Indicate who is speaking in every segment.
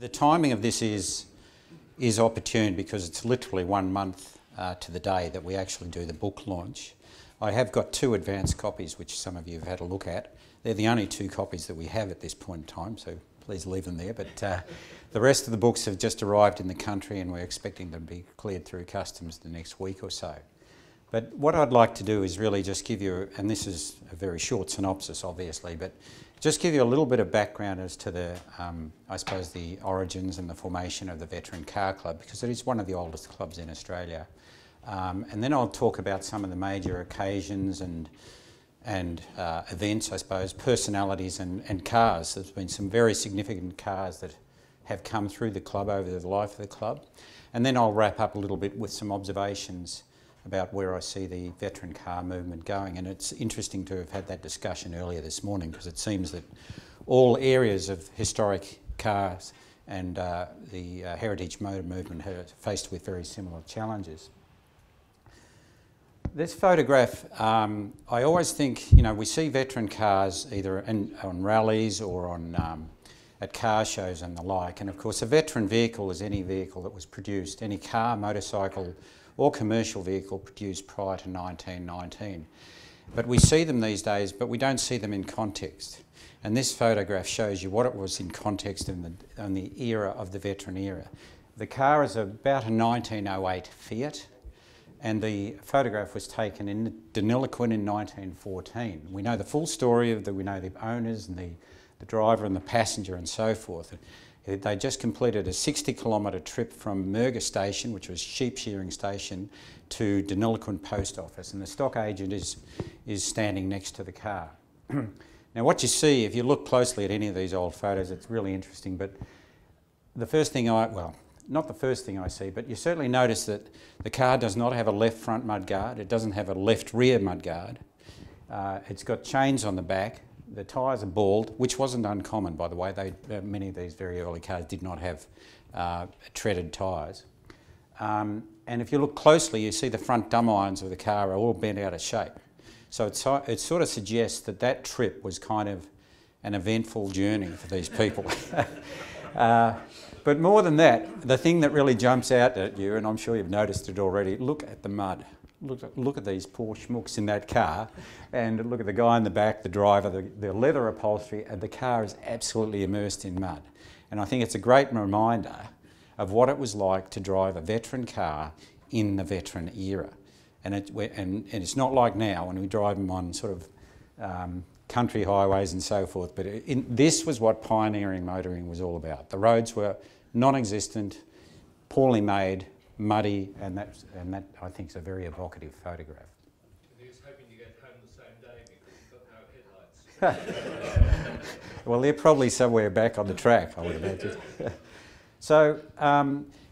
Speaker 1: The timing of this is opportune because it's literally 1 month to the day that we actually do the book launch. I have got 2 advanced copies which some of you have had a look at. They're the only 2 copies that we have at this point in time, so please leave them there. But the rest of the books have just arrived in the country and we're expecting them to be cleared through customs the next week or so. But what I'd like to do is really just give you, and this is a very short synopsis obviously, but just give you a little bit of background as to the, I suppose, the origins and the formation of the Veteran Car Club, because it is one of the oldest clubs in Australia. And then I'll talk about some of the major occasions and events, I suppose, personalities and cars. There's been some very significant cars that have come through the club over the life of the club. And then I'll wrap up a little bit with some observations about where I see the veteran car movement going. And it's interesting to have had that discussion earlier this morning, because it seems that all areas of historic cars and the heritage motor movement are faced with very similar challenges. This photograph, I always think, you know, we see veteran cars either on rallies or on at car shows and the like. And of course, a veteran vehicle is any vehicle that was produced, any car, motorcycle or commercial vehicle produced prior to 1919. But we see them these days, but we don't see them in context. And this photograph shows you what it was in context in the era of the veteran era. The car is about a 1908 Fiat, and the photograph was taken in Deniliquin in 1914. We know the full story of we know the owners and the driver and the passenger and so forth. They just completed a 60-kilometre trip from Murga Station, which was sheep shearing station, to Deniliquin Post Office, and the stock agent is standing next to the car. Now what you see, if you look closely at any of these old photos, it's really interesting, but the first thing not the first thing I see, but you certainly notice that the car does not have a left front mudguard, it doesn't have a left rear mudguard, it's got chains on the back. The tyres are bald, which wasn't uncommon, by the way. Many of these very early cars did not have treaded tyres. And if you look closely, you see the front dumb irons of the car are all bent out of shape. So it sort of suggests that that trip was kind of an eventful journey for these people. But more than that, the thing that really jumps out at you, and I'm sure you've noticed it already, look at the mud. Look at these poor schmooks in that car, and look at the guy in the back, the driver, the leather upholstery, and the car is absolutely immersed in mud. And I think it's a great reminder of what it was like to drive a veteran car in the veteran era. And it's not like now when we drive them on sort of country highways and so forth, but this was what pioneering motoring was all about. The roads were non-existent, poorly made, muddy, and that I think is a very evocative photograph.
Speaker 2: He was hoping to get home the same day because he's got no headlights.
Speaker 1: Well, they're probably somewhere back on the track, I would imagine. So,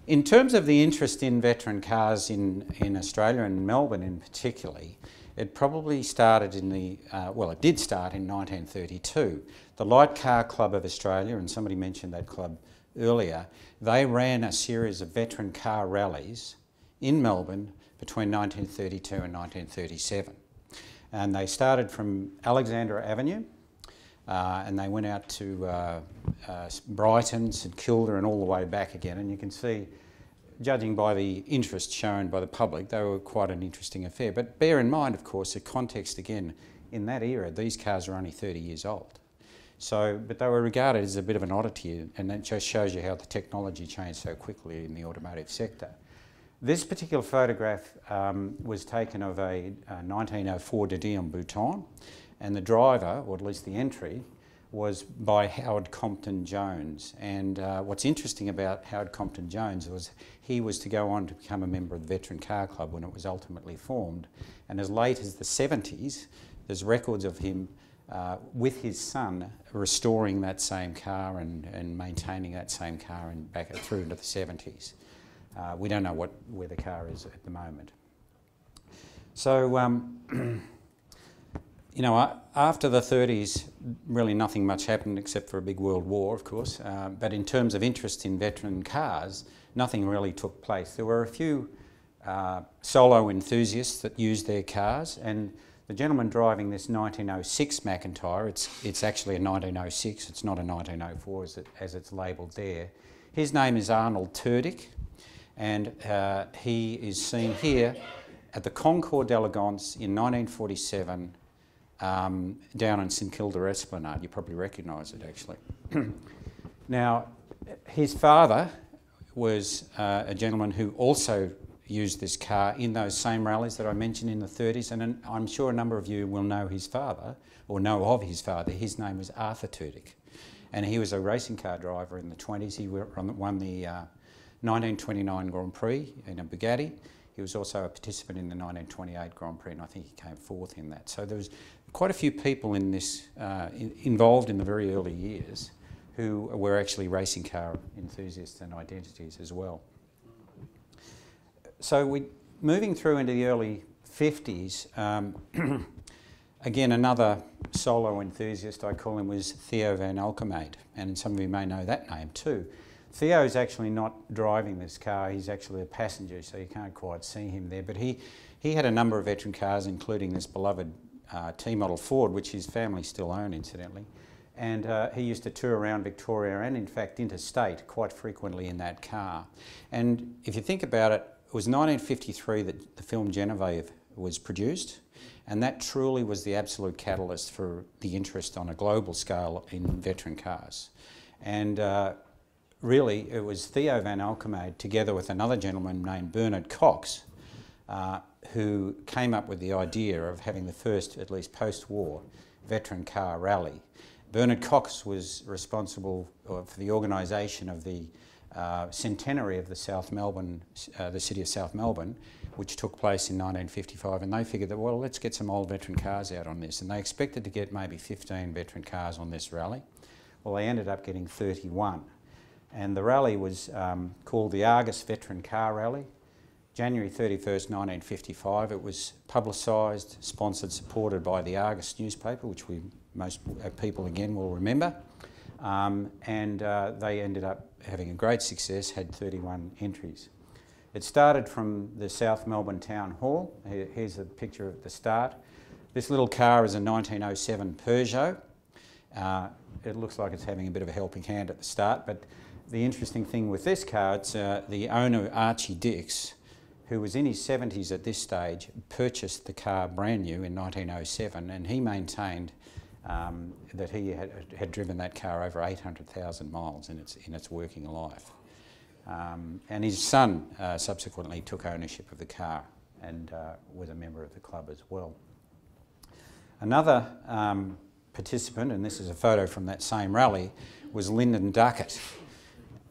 Speaker 1: in terms of the interest in veteran cars in Australia and Melbourne in particularly, it probably started in it did start in 1932. The Light Car Club of Australia, and somebody mentioned that club earlier, they ran a series of veteran car rallies in Melbourne between 1932 and 1937. And they started from Alexandra Avenue and they went out to Brighton, St Kilda and all the way back again. And you can see, judging by the interest shown by the public, they were quite an interesting affair. But bear in mind, of course, the context again, in that era, these cars are only 30 years old. So, but they were regarded as a bit of an oddity, and that just shows you how the technology changed so quickly in the automotive sector. This particular photograph was taken of a 1904 de Dion Bouton, and the driver, or at least the entry, was by Howard Compton Jones. And what's interesting about Howard Compton Jones was he was to go on to become a member of the Veteran Car Club when it was ultimately formed. And as late as the 70s, there's records of him with his son restoring that same car and maintaining that same car and back through into the 70s. We don't know where the car is at the moment. So, you know, after the 30s, really nothing much happened except for a big world war, of course. But in terms of interest in veteran cars, nothing really took place. There were a few solo enthusiasts that used their cars, and the gentleman driving this 1906 McIntyre, it's actually a 1906, it's not a 1904 as it's labelled there. His name is Arnold Turdick, and he is seen here at the Concours d'Elegance in 1947 down in St Kilda Esplanade. You probably recognise it actually. Now, his father was a gentleman who also used this car in those same rallies that I mentioned in the 30s, and I'm sure a number of you will know his father, or know of his father. His name was Arthur Turdick, and he was a racing car driver in the 20s. He won the 1929 Grand Prix in a Bugatti. He was also a participant in the 1928 Grand Prix, and I think he came fourth in that. So there was quite a few people in this involved in the very early years who were actually racing car enthusiasts and identities as well. So moving through into the early 50s, again, another solo enthusiast, I call him, was Theo van Alkemade, and some of you may know that name too. Theo's actually not driving this car, he's actually a passenger, so you can't quite see him there, but he had a number of veteran cars, including this beloved T-model Ford, which his family still own, incidentally. And he used to tour around Victoria and, in fact, interstate quite frequently in that car. And if you think about it, it was 1953 that the film Genevieve was produced, and that truly was the absolute catalyst for the interest on a global scale in veteran cars. And really, it was Theo van Alkemade, together with another gentleman named Bernard Cox, who came up with the idea of having the first, at least post-war, veteran car rally. Bernard Cox was responsible for the organisation of the centenary of the the city of South Melbourne, which took place in 1955, and they figured that, well, let's get some old veteran cars out on this, and they expected to get maybe 15 veteran cars on this rally. Well, they ended up getting 31, and the rally was called the Argus Veteran Car Rally. January 31st, 1955, it was publicised, sponsored, supported by the Argus newspaper, which most people again will remember, and they ended up having a great success, had 31 entries. It started from the South Melbourne Town Hall. Here's a picture at the start. This little car is a 1907 Peugeot. It looks like it's having a bit of a helping hand at the start, but the interesting thing with this car, it's the owner, Archie Dix, who was in his 70s at this stage, purchased the car brand new in 1907, and he maintained that he had driven that car over 800,000 miles in its working life. And his son subsequently took ownership of the car and was a member of the club as well. Another participant, and this is a photo from that same rally, was Lyndon Duckett,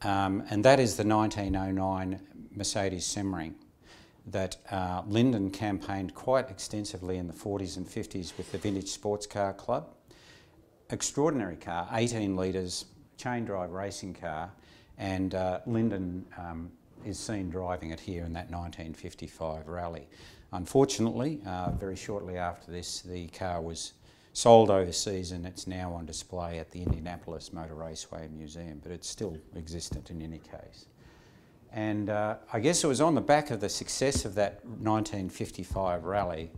Speaker 1: and that is the 1909 Mercedes Semmering that Lyndon campaigned quite extensively in the 40s and 50s with the Vintage Sports Car Club. Extraordinary car, 18 litres, chain drive racing car, and Lyndon is seen driving it here in that 1955 rally. Unfortunately, very shortly after this, the car was sold overseas and it's now on display at the Indianapolis Motor Raceway Museum, but it's still existent in any case. And I guess it was on the back of the success of that 1955 rally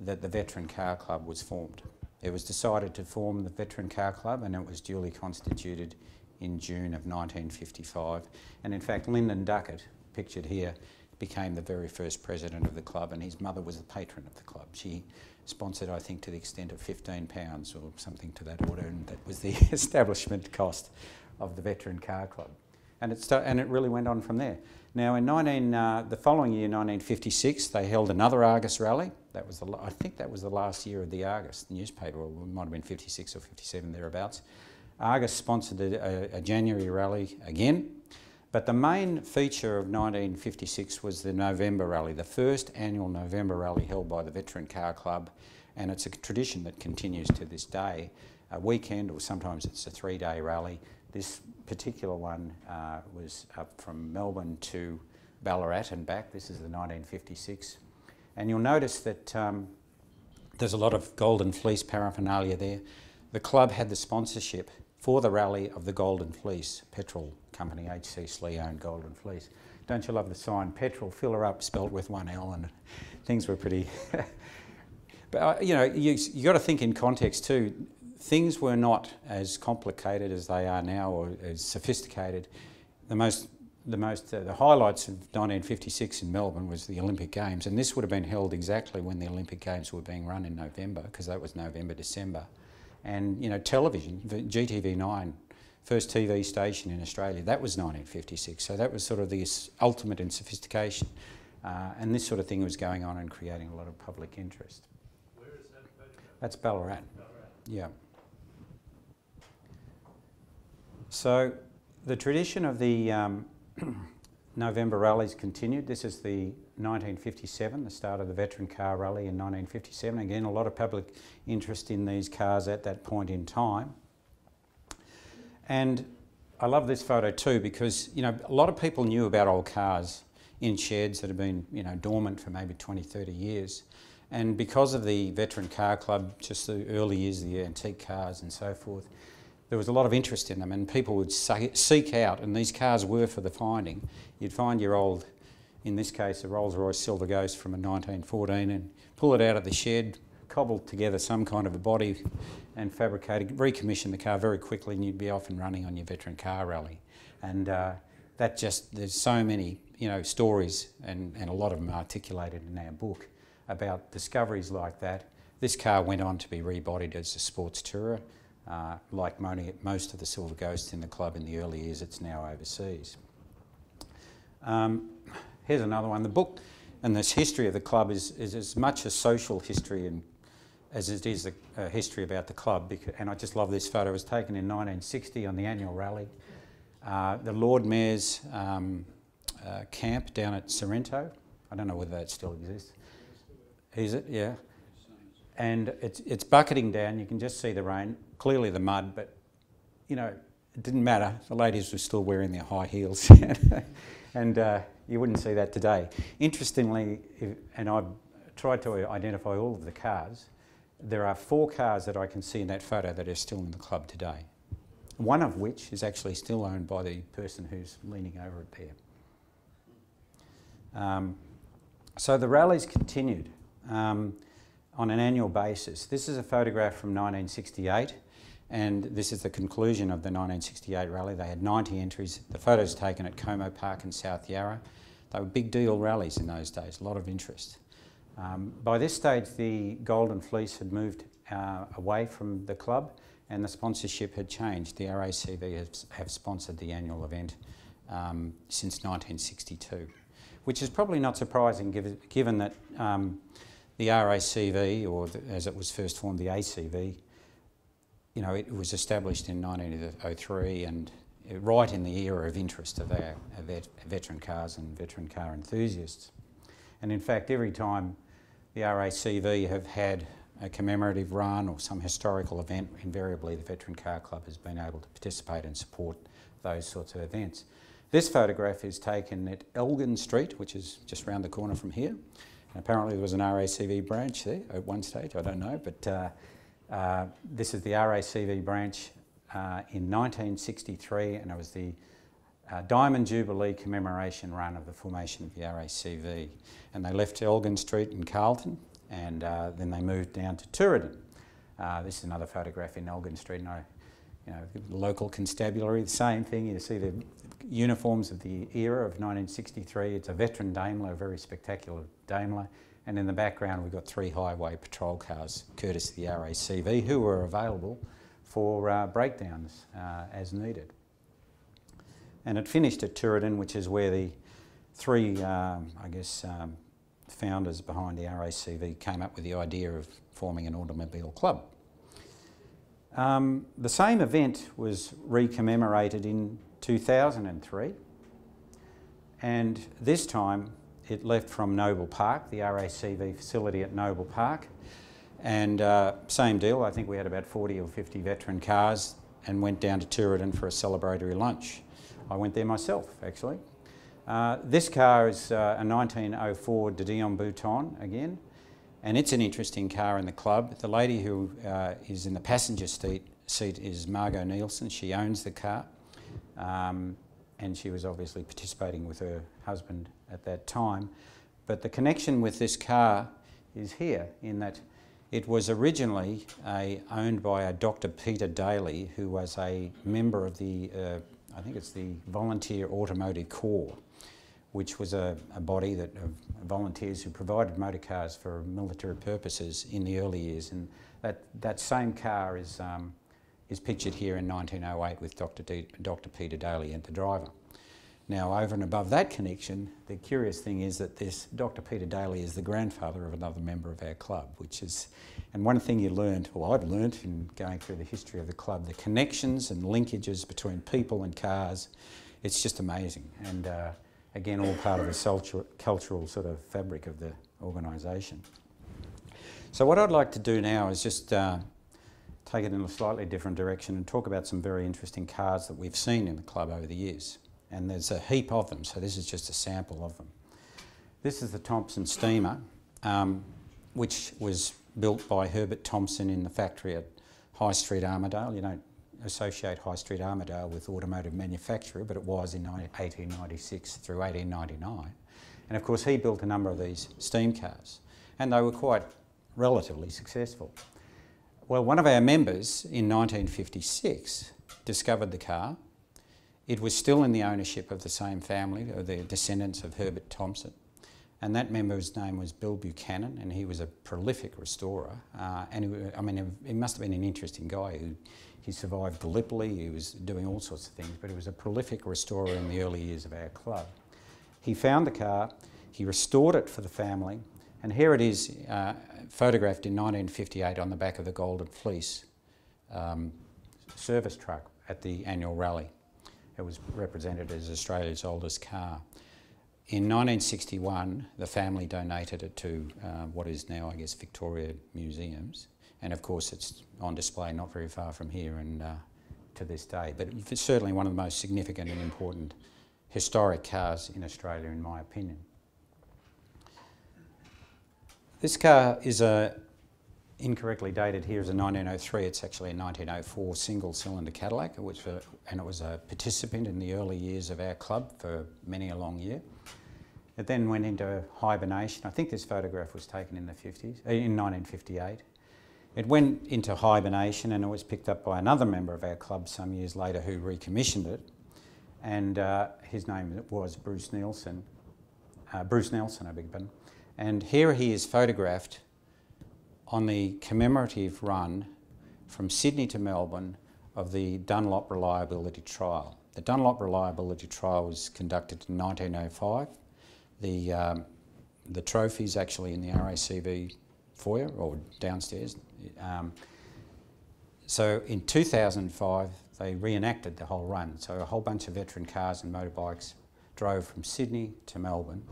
Speaker 1: that the Veteran Car Club was formed. It was decided to form the Veteran Car Club, and it was duly constituted in June of 1955. And in fact, Lyndon Duckett, pictured here, became the very first president of the club, and his mother was the patron of the club. She sponsored, I think, to the extent of £15 or something to that order, and that was the establishment cost of the Veteran Car Club. And it really went on from there. Now, in the following year, 1956, they held another Argus rally. That was I think that was the last year of the Argus, the newspaper, or it might have been 56 or 57, thereabouts. Argus sponsored a January rally again, but the main feature of 1956 was the November rally, the first annual November rally held by the Veteran Car Club, and it's a tradition that continues to this day. A weekend, or sometimes it's a 3-day rally. This particular one was up from Melbourne to Ballarat and back. This is the 1956. And you'll notice that there's a lot of Golden Fleece paraphernalia there. The club had the sponsorship for the rally of the Golden Fleece petrol company, H.C. Slee owned Golden Fleece. Don't you love the sign, petrol, fill her up, spelt with one L, and things were pretty... But you know, you got to think in context too. Things were not as complicated as they are now, or as sophisticated the highlights of 1956 in Melbourne was the Olympic Games, and this would have been held exactly when the Olympic Games were being run in November, because that was November, December. And, you know, television, the GTV9, first TV station in Australia, that was 1956. So that was sort of the ultimate in sophistication. And this sort of thing was going on and creating a lot of public interest.
Speaker 2: Where is that photograph?
Speaker 1: That's Ballarat.
Speaker 2: Ballarat.
Speaker 1: Yeah. So the tradition of the November rallies continued. This is the 1957, the start of the Veteran Car Rally in 1957. Again, a lot of public interest in these cars at that point in time. And I love this photo too because, you know, a lot of people knew about old cars in sheds that have been, you know, dormant for maybe 20, 30 years. And because of the Veteran Car Club, just the early years of the antique cars and so forth, there was a lot of interest in them, and people would seek out, and these cars were for the finding. You'd find your old, in this case, a Rolls-Royce Silver Ghost from a 1914, and pull it out of the shed, cobble together some kind of a body and fabricate it, recommission the car very quickly, and you'd be off and running on your Veteran Car Rally. And that just, there's so many, you know, stories, and a lot of them articulated in our book about discoveries like that. This car went on to be rebodied as a sports tourer. Like most of the Silver Ghosts in the club in the early years, it's now overseas. Here's another one. The book and this history of the club is as much a social history as it is a history about the club. And I just love this photo. It was taken in 1960 on the annual rally. The Lord Mayor's camp down at Sorrento. I don't know whether that still exists. Is it? Yeah. And it's bucketing down. You can just see the rain, clearly the mud, but, you know, it didn't matter. The ladies were still wearing their high heels. And you wouldn't see that today. Interestingly, and I've tried to identify all of the cars, there are 4 cars that I can see in that photo that are still in the club today. One of which is actually still owned by the person who's leaning over it there. So the rallies continued on an annual basis. This is a photograph from 1968, and this is the conclusion of the 1968 rally. They had 90 entries. The photos taken at Como Park in South Yarra. They were big deal rallies in those days, a lot of interest. By this stage, the Golden Fleece had moved away from the club, and the sponsorship had changed. The RACV have sponsored the annual event since 1962, which is probably not surprising given that the RACV, or as it was first formed, the ACV, you know, it was established in 1903 and right in the era of interest of our veteran cars and veteran car enthusiasts. And in fact, every time the RACV have had a commemorative run or some historical event, invariably the Veteran Car Club has been able to participate and support those sorts of events. This photograph is taken at Elgin Street, which is just round the corner from here. Apparently there was an RACV branch there at one stage, I don't know, but this is the RACV branch in 1963, and it was the Diamond Jubilee commemoration run of the formation of the RACV. And they left Elgin Street in Carlton, and then they moved down to Tooradin. This is another photograph in Elgin Street, and the local constabulary, the same thing. You see the uniforms of the era of 1963. It's a veteran Daimler, a very spectacular Daimler, and in the background we've got 3 highway patrol cars, courtesy of the RACV, who were available for breakdowns as needed. And it finished at Tooradin, which is where the 3, founders behind the RACV came up with the idea of forming an automobile club. The same event was re-commemorated in 2003, and this time it left from Noble Park, the RACV facility at Noble Park, and same deal. I think we had about 40 or 50 veteran cars and went down to Tooradin for a celebratory lunch. I went there myself, actually. This car is a 1904 de Dion Bouton again, and it's an interesting car in the club. The lady who is in the passenger seat is Margot Nielsen. She owns the car, and she was obviously participating with her husband at that time. But the connection with this car is here, in that it was originally owned by a Dr. Peter Daly, who was a member of the I think it's the Volunteer Automotive Corps, which was a body of volunteers who provided motor cars for military purposes in the early years. And that same car is pictured here in 1908 with Dr. Peter Daly and the driver. Now, over and above that connection, the curious thing is that this Dr. Peter Daly is the grandfather of another member of our club, and one thing you learned, or I've learned in going through the history of the club, the connections and linkages between people and cars, it's just amazing. And again, all part of the cultural sort of fabric of the organisation. So what I'd like to do now is just take it in a slightly different direction and talk about some very interesting cars that we've seen in the club over the years. And there's a heap of them, so this is just a sample of them. This is the Thompson steamer, which was built by Herbert Thompson in the factory at High Street, Armidale. You don't associate High Street, Armidale with automotive manufacturer, but it was in 1896 through 1899. And of course he built a number of these steam cars, and they were quite relatively successful. Well, one of our members in 1956 discovered the car. It was still in the ownership of the same family, or the descendants of Herbert Thompson. And that member's name was Bill Buchanan, and he was a prolific restorer. He must have been an interesting guy. He survived Gallipoli, he was doing all sorts of things, but he was a prolific restorer in the early years of our club. He found the car, he restored it for the family, and here it is, photographed in 1958 on the back of the Golden Fleece service truck at the annual rally. It was represented as Australia's oldest car. In 1961, the family donated it to what is now, I guess, Victoria Museums. And of course, it's on display not very far from here and to this day. But it's certainly one of the most significant and important historic cars in Australia, in my opinion. This car is incorrectly dated here as a 1903. It's actually a 1904 single-cylinder Cadillac, and it was a participant in the early years of our club for many a long year. It then went into hibernation. I think this photograph was taken in the 50s, in 1958. It went into hibernation, and it was picked up by another member of our club some years later who recommissioned it, and his name was Bruce Nelson, I beg your pardon. And here he is photographed on the commemorative run from Sydney to Melbourne of the Dunlop Reliability Trial. The Dunlop Reliability Trial was conducted in 1905. The trophy's actually in the RACV foyer or downstairs. So in 2005, they reenacted the whole run. So a whole bunch of veteran cars and motorbikes drove from Sydney to Melbourne.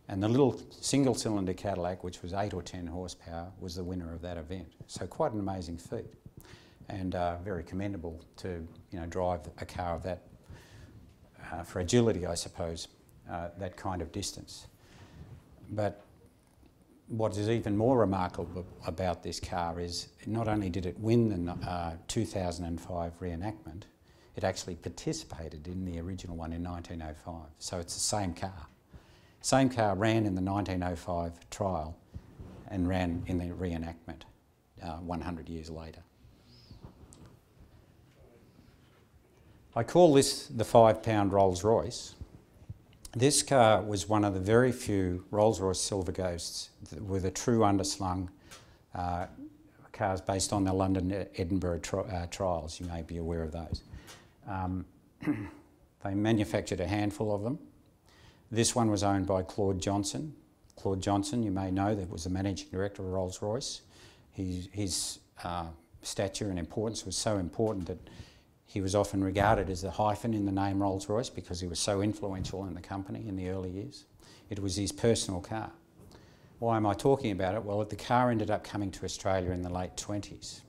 Speaker 1: And the little single-cylinder Cadillac, which was 8 or 10 horsepower, was the winner of that event. So quite an amazing feat, and very commendable to drive a car of that fragility, I suppose, that kind of distance. But what is even more remarkable about this car is not only did it win the 2005 reenactment, it actually participated in the original one in 1905. So it's the same car. Same car ran in the 1905 trial and ran in the reenactment 100 years later. I call this the 5-pound Rolls Royce. This car was one of the very few Rolls Royce Silver Ghosts with a true underslung cars based on the London Edinburgh trials. You may be aware of those. They manufactured a handful of them. This one was owned by Claude Johnson. Claude Johnson, you may know, that was the managing director of Rolls-Royce. His stature and importance was so important that he was often regarded as the hyphen in the name Rolls-Royce because he was so influential in the company in the early years. It was his personal car. Why am I talking about it? Well, the car ended up coming to Australia in the late 20s,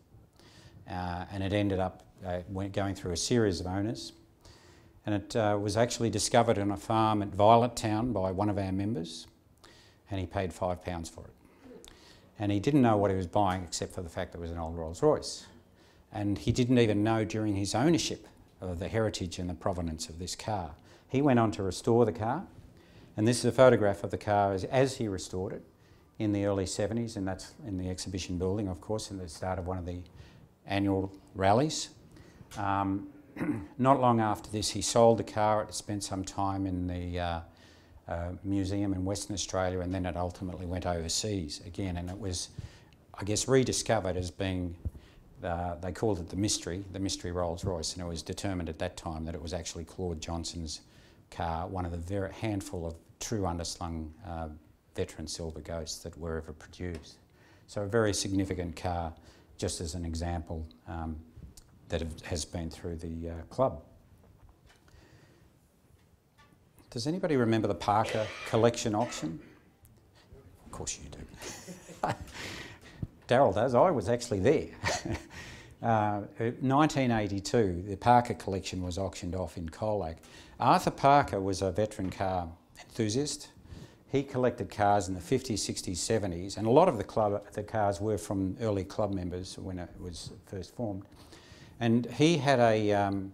Speaker 1: and it ended up going through a series of owners. And it was actually discovered on a farm at Violet Town by one of our members, and he paid £5 for it. And he didn't know what he was buying except for the fact that it was an old Rolls Royce. And he didn't even know during his ownership of the heritage and the provenance of this car. He went on to restore the car, and this is a photograph of the car as he restored it in the early 70s, and that's in the exhibition building, of course, in the start of one of the annual rallies. not long after this, he sold the car. It spent some time in the museum in Western Australia, and then it ultimately went overseas again, and it was, I guess, rediscovered as being, they called it the mystery Rolls Royce, and it was determined at that time that it was actually Claude Johnson's car, one of the very handful of true underslung veteran silver ghosts that were ever produced. So a very significant car, just as an example, that has been through the club. Does anybody remember the Parker collection auction? Of course you do. Darryl does. I was actually there. 1982, the Parker collection was auctioned off in Colac. Arthur Parker was a veteran car enthusiast. He collected cars in the 50s, 60s, 70s, and a lot of the cars were from early club members when it was first formed. And he had an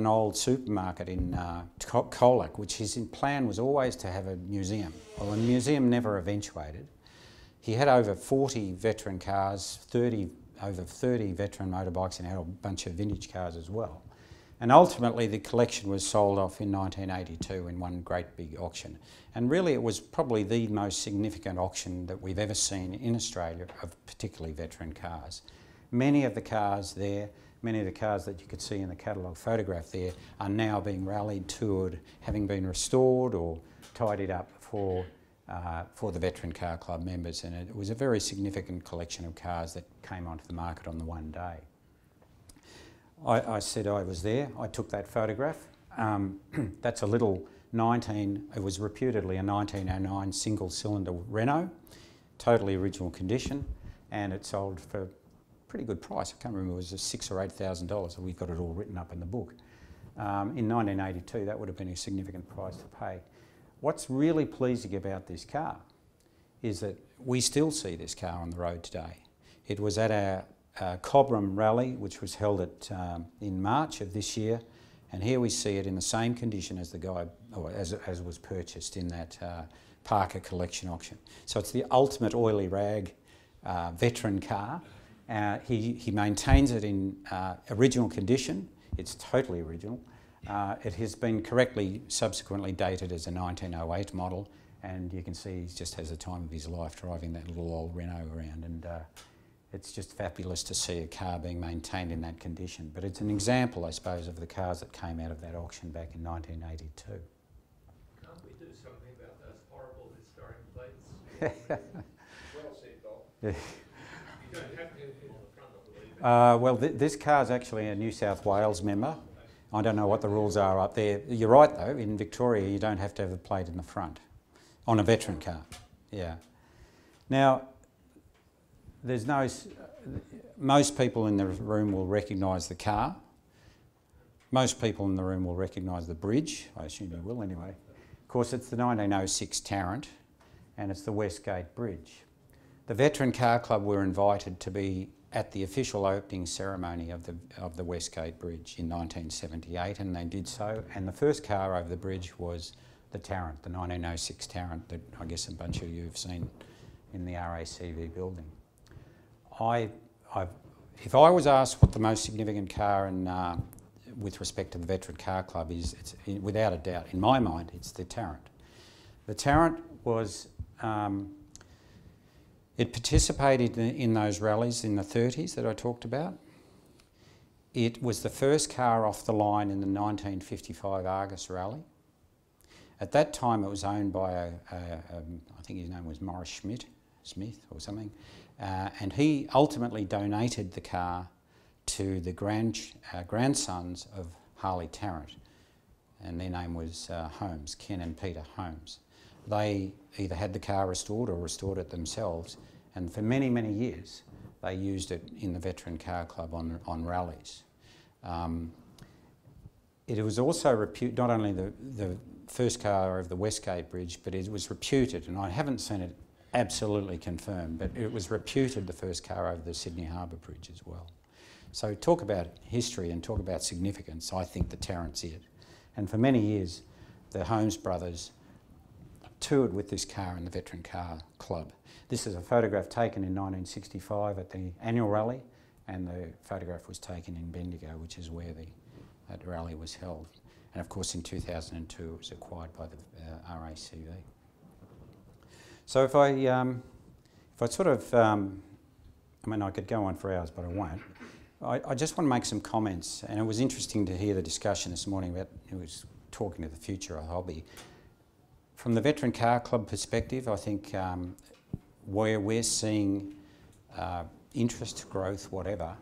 Speaker 1: old supermarket in Colac, which his plan was always to have a museum. Well, the museum never eventuated. He had over 40 veteran cars, over 30 veteran motorbikes, and had a bunch of vintage cars as well. And ultimately the collection was sold off in 1982 in one great big auction. And really it was probably the most significant auction that we've ever seen in Australia of particularly veteran cars. Many of the cars there, many of the cars that you could see in the catalogue photograph there, are now being rallied, toured, having been restored or tidied up for the Veteran Car Club members, and it was a very significant collection of cars that came onto the market on the one day. I said I was there. I took that photograph. That's a little it was reputedly a 1909 single-cylinder Renault, totally original condition, and it sold for a pretty good price. I can't remember, it was $6,000 or $8,000. We've got it all written up in the book. In 1982, that would have been a significant price to pay. What's really pleasing about this car is that we still see this car on the road today. It was at our Cobram rally, which was held in March of this year, and here we see it in the same condition as the guy, or as was purchased in that Parker collection auction. So it's the ultimate oily rag veteran car. He maintains it in original condition. It's totally original. It has been correctly subsequently dated as a 1908 model, and you can see he just has the time of his life driving that little old Renault around, and it's just fabulous to see a car being maintained in that condition. But it's an example, I suppose, of the cars that came out of that auction back in 1982.
Speaker 2: Can't we do something about those horrible historic plates? Well said, Bob.
Speaker 1: Yeah.
Speaker 2: You don't have to on the front, I believe.
Speaker 1: Well, this car's actually a New South Wales member. I don't know what the rules are up there. You're right though, in Victoria you don't have to have a plate in the front on a veteran car. Yeah. Now, most people in the room will recognise the car. Most people in the room will recognise the bridge. I assume you will anyway. Of course, it's the 1906 Tarrant, and it's the Westgate Bridge. The Veteran Car Club were invited to be at the official opening ceremony of the Westgate Bridge in 1978, and they did so. And the first car over the bridge was the Tarrant, the 1906 Tarrant that I guess a bunch of you have seen in the RACV building. If I was asked what the most significant car with respect to the Veteran Car Club is, it's without a doubt, in my mind, it's the Tarrant. The Tarrant was, it participated in those rallies in the 30s that I talked about. It was the first car off the line in the 1955 Argus rally. At that time it was owned by I think his name was Morris Smith or something, and he ultimately donated the car to the grandsons of Harley Tarrant, and their name was Holmes, Ken and Peter Holmes. They either had the car restored or restored it themselves, and for many, many years they used it in the Veteran Car Club on rallies. It was also not only the first car of the Westgate Bridge, but it was reputed, and I haven't seen it absolutely confirmed, but it was reputed the first car over the Sydney Harbour Bridge as well. So talk about history and talk about significance, I think the Tarrant's it. And for many years, the Holmes brothers toured with this car in the Veteran Car Club. This is a photograph taken in 1965 at the annual rally, and the photograph was taken in Bendigo, which is where that rally was held. And of course in 2002 it was acquired by the RACV. So if I sort of, I mean I could go on for hours but I won't. I just want to make some comments, and it was interesting to hear the discussion this morning about, it was talking to the future of hobby. From the Veteran Car Club perspective, I think where we're seeing interest, growth, whatever,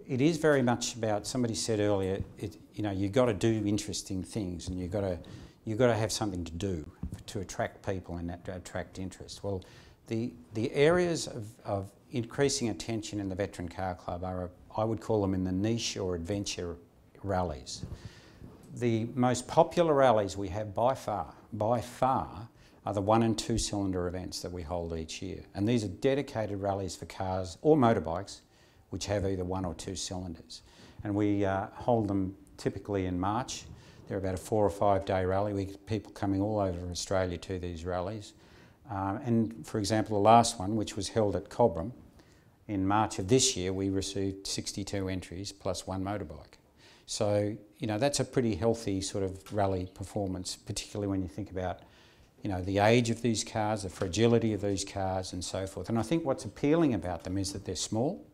Speaker 1: it is very much about, somebody said earlier, you know, you've got to do interesting things, and you've got to have something to do to attract people and to attract interest. Well, the areas of increasing attention in the Veteran Car Club are, I would call them in the niche or adventure rallies. The most popular rallies we have by far, are the 1 and 2 cylinder events that we hold each year. And these are dedicated rallies for cars or motorbikes which have either 1 or 2 cylinders. And we hold them typically in March. They're about a 4 or 5 day rally. We get people coming all over Australia to these rallies. And for example, the last one, which was held at Cobram, in March of this year, we received 62 entries plus 1 motorbike. So, you know, that's a pretty healthy sort of rally performance, particularly when you think about, you know, the age of these cars, the fragility of these cars and so forth. And I think what's appealing about them is that they're small,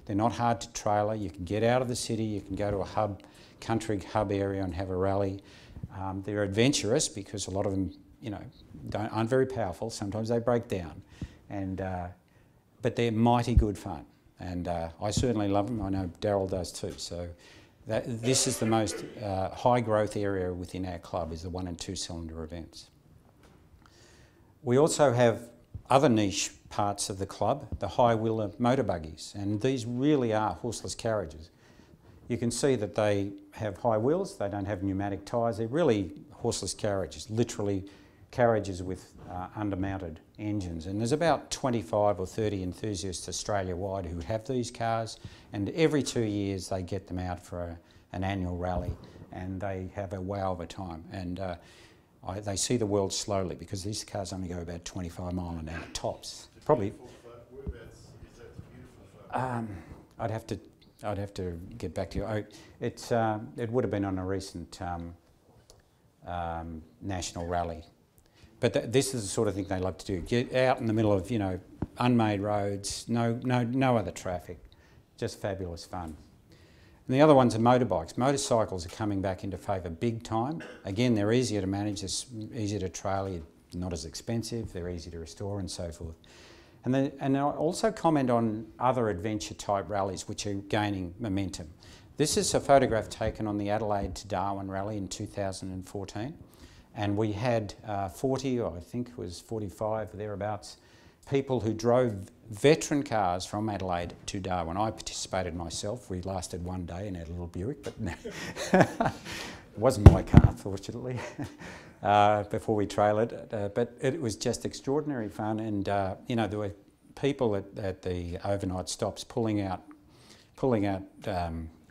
Speaker 1: they're not hard to trailer, you can get out of the city, you can go to a country hub area and have a rally. They're adventurous because a lot of them, you know, aren't very powerful, sometimes they break down. And, but they're mighty good fun. And I certainly love them, I know Daryl does too. So this is the most high growth area within our club, is the 1 and 2 cylinder events. We also have other niche parts of the club, the high wheeler motor buggies, and these really are horseless carriages. You can see that they have high wheels, they don't have pneumatic tyres, they're really horseless carriages, literally carriages with undermounted engines. And there's about 25 or 30 enthusiasts Australia-wide who have these cars, and every 2 years they get them out for an annual rally, and they have a wow of a time. And they see the world slowly because these cars only go about 25 mile an hour tops. Probably.
Speaker 3: Whereabouts is that beautiful photo?
Speaker 1: I'd have to get back to you. It would have been on a recent national rally. But this is the sort of thing they love to do. Get out in the middle of, you know, unmade roads, no other traffic, just fabulous fun. And the other ones are motorbikes. Motorcycles are coming back into favour big time. Again, they're easier to manage, easier to trailer, not as expensive, they're easy to restore and so forth. And I'll also comment on other adventure type rallies which are gaining momentum. This is a photograph taken on the Adelaide to Darwin rally in 2014. And we had 40, or I think it was 45 thereabouts, people who drove veteran cars from Adelaide to Darwin. I participated myself. We lasted 1 day in our little Buick, but no. It wasn't my car, fortunately, before we trailered. But it was just extraordinary fun, and you know, there were people at the overnight stops pulling out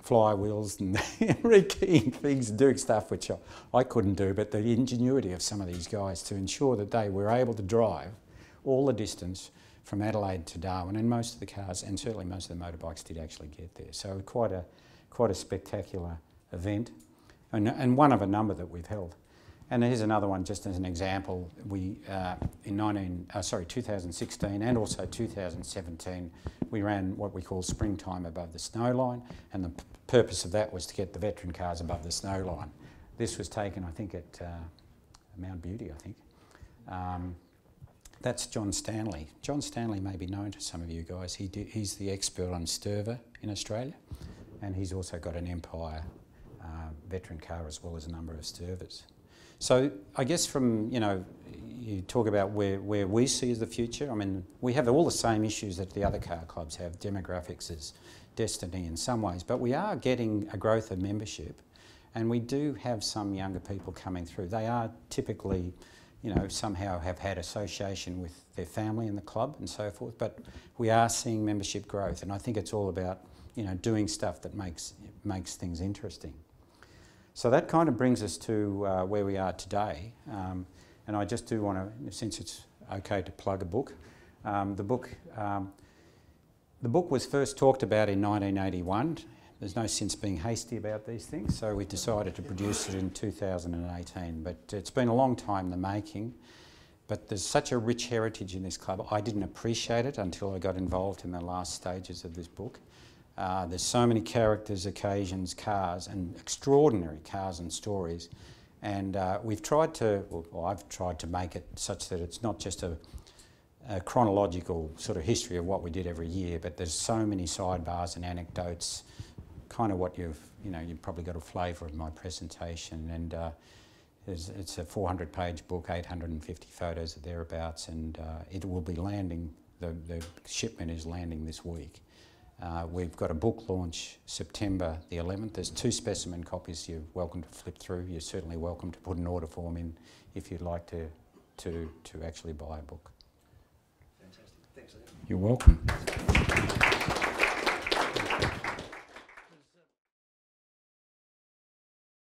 Speaker 1: flywheels and rekeying things and doing stuff which I couldn't do, but the ingenuity of some of these guys to ensure that they were able to drive all the distance from Adelaide to Darwin, and most of the cars and certainly most of the motorbikes did actually get there. So quite a spectacular event, and one of a number that we've held. And here's another one just as an example. We in 2016 and also 2017 we ran what we call springtime above the snow line, and the purpose of that was to get the veteran cars above the snow line. This was taken, I think, at Mount Beauty, I think. That's John Stanley. John Stanley may be known to some of you guys. He's the expert on Sturva in Australia, and he's also got an Empire veteran car as well as a number of Sturvas. So I guess from, you know, you talk about where we see as the future. I mean, we have all the same issues that the other car clubs have. Demographics is destiny in some ways, but we are getting a growth of membership, and we do have some younger people coming through. They are typically, you know, somehow have had association with their family in the club and so forth, but we are seeing membership growth, and I think it's all about, you know, doing stuff that makes things interesting. So that kind of brings us to where we are today, and I just do want to, since it's okay to plug a book, the book The book was first talked about in 1981. There's no sense being hasty about these things, so we decided to produce it in 2018. But it's been a long time in the making. But there's such a rich heritage in this club. I didn't appreciate it until I got involved in the last stages of this book. There's so many characters, occasions, cars, and extraordinary cars and stories. And we've tried to, well, I've tried to make it such that it's not just a chronological sort of history of what we did every year, but there's so many sidebars and anecdotes, kind of what you've probably got a flavour of my presentation. And it's a 400-page book, 850 photos or thereabouts, and it will be landing, the shipment is landing this week. We've got a book launch September the 11th. There's 2 specimen copies you're welcome to flip through. You're certainly welcome to put an order form in if you'd like to actually buy a book.
Speaker 4: Fantastic. Thanks, Ian.
Speaker 1: You're welcome.